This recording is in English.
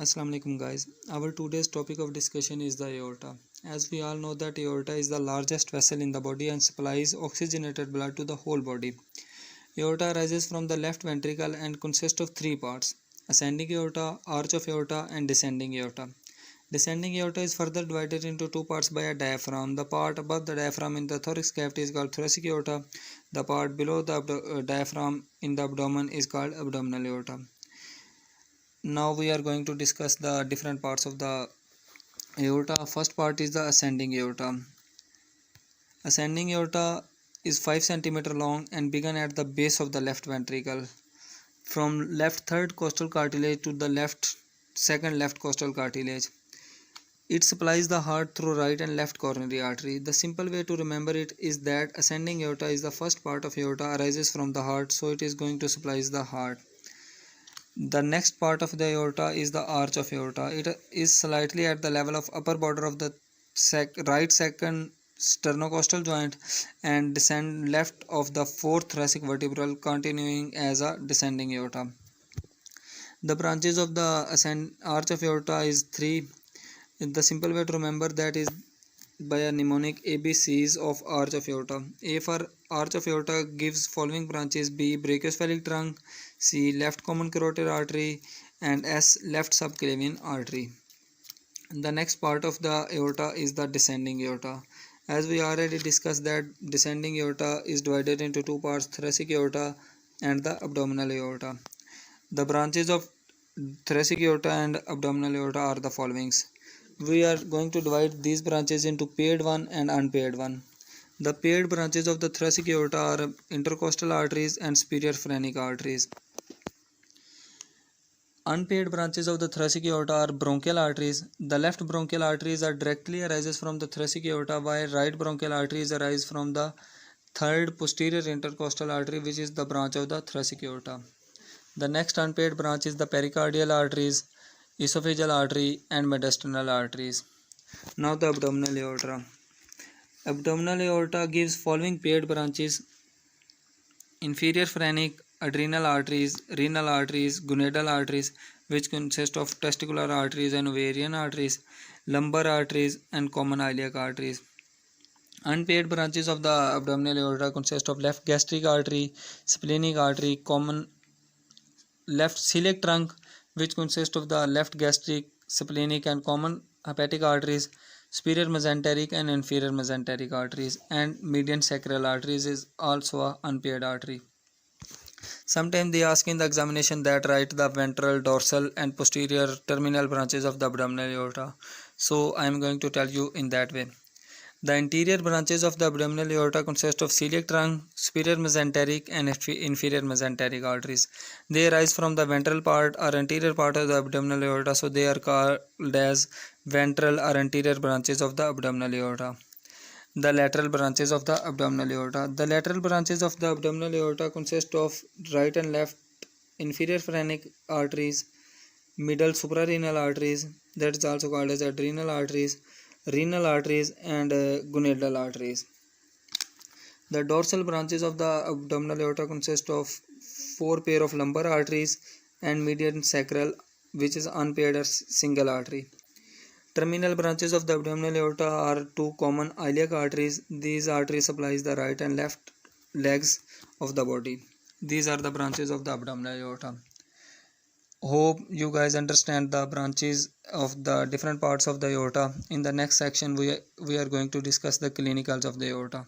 Assalamu alaikum guys. Our today's topic of discussion is the aorta. As we all know that aorta is the largest vessel in the body and supplies oxygenated blood to the whole body. Aorta arises from the left ventricle and consists of three parts: ascending aorta, arch of aorta and descending aorta. Descending aorta is further divided into two parts by a diaphragm. The part above the diaphragm in the thorax cavity is called thoracic aorta. The part below the diaphragm in the abdomen is called abdominal aorta. Now we are going to discuss the different parts of the aorta. First part is the ascending aorta. Ascending aorta is 5 cm long and begin at the base of the left ventricle, from left third costal cartilage to the second left costal cartilage. It supplies the heart through right and left coronary artery. The simple way to remember it is that ascending aorta is the first part of aorta, arises from the heart, so it is going to supply the heart. The next part of the aorta is the arch of aorta. It is slightly at the level of upper border of the right second sternocostal joint and descend left of the fourth thoracic vertebral, continuing as a descending aorta. The branches of the arch of aorta is three. The simple way to remember that is by a mnemonic ABCs of arch of aorta. A for arch of aorta gives following branches: B, brachiocephalic trunk; C, left common carotid artery; and S, left subclavian artery. The next part of the aorta is the descending aorta. As we already discussed that descending aorta is divided into two parts: thoracic aorta and the abdominal aorta. The branches of thoracic aorta and abdominal aorta are the followings. We are going to divide these branches into paired one and unpaired one. The paired branches of the thoracic aorta are intercostal arteries and superior phrenic arteries. Unpaired branches of the thoracic aorta are bronchial arteries. The left bronchial arteries are directly arises from the thoracic aorta, while right bronchial arteries arise from the third posterior intercostal artery, which is the branch of the thoracic aorta. The next unpaired branch is the pericardial arteries, esophageal artery and mediastinal arteries. Now the abdominal aorta. Abdominal aorta gives following paired branches: inferior phrenic, adrenal arteries, renal arteries, gonadal arteries, which consist of testicular arteries and ovarian arteries, lumbar arteries and common iliac arteries. Unpaired branches of the abdominal aorta consist of left gastric artery, splenic artery, common left celiac trunk, which consists of the left gastric, splenic and common hepatic arteries, superior mesenteric and inferior mesenteric arteries, and median sacral arteries is also an unpaired artery. Sometimes they ask in the examination that write the ventral, dorsal and posterior terminal branches of the abdominal aorta. So I am going to tell you in that way. The interior branches of the abdominal aorta consist of celiac trunk, superior mesenteric and inferior mesenteric arteries. They arise from the ventral part or anterior part of the abdominal aorta, so they are called as ventral or anterior branches of the abdominal aorta. The lateral branches of the abdominal aorta. The lateral branches of the abdominal aorta consist of right and left inferior phrenic arteries, middle suprarenal arteries, that is also called as adrenal arteries, renal arteries and gonadal arteries. The dorsal branches of the abdominal aorta consist of 4 pair of lumbar arteries and median sacral, which is unpaired or single artery. Terminal branches of the abdominal aorta are 2 common iliac arteries. These arteries supplies the right and left legs of the body. These are the branches of the abdominal aorta. Hope you guys understand the branches of the different parts of the aorta. In the next section we are going to discuss the clinicals of the aorta.